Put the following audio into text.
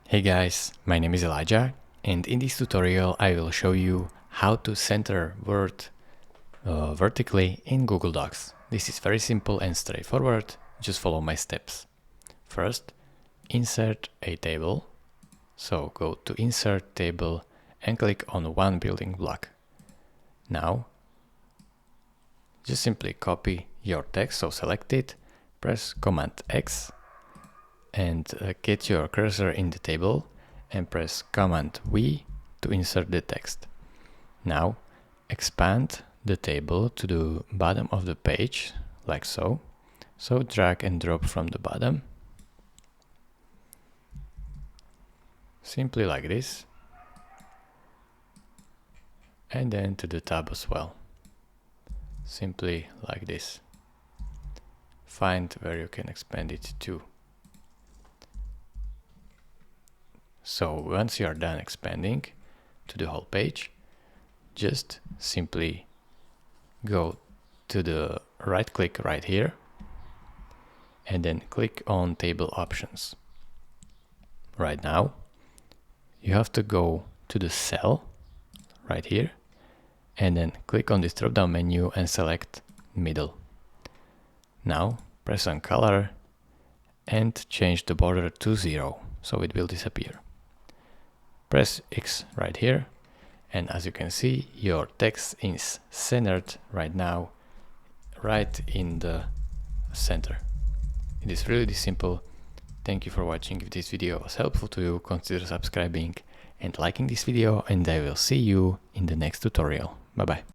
Hey guys, my name is Elijah, and in this tutorial I will show you how to center Word vertically in Google Docs. This is very simple and straightforward, just follow my steps. First, insert a table. So go to Insert Table and click on one building block. Now, just simply copy your text, so select it, press Command X, and get your cursor in the table and press Command V to insert the text. Now expand the table to the bottom of the page, like so. So drag and drop from the bottom, simply like this, and then to the top as well, simply like this. Find where you can expand it to. So once you are done expanding to the whole page, just simply go to the right click right here and then click on Table Options. Right now, you have to go to the cell right here and then click on this drop down menu and select Middle. Now press on Color and change the border to 0 so it will disappear. Press X right here, and as you can see, your text is centered right now, right in the center. It is really this simple. Thank you for watching. If this video was helpful to you, consider subscribing and liking this video, and I will see you in the next tutorial. Bye bye.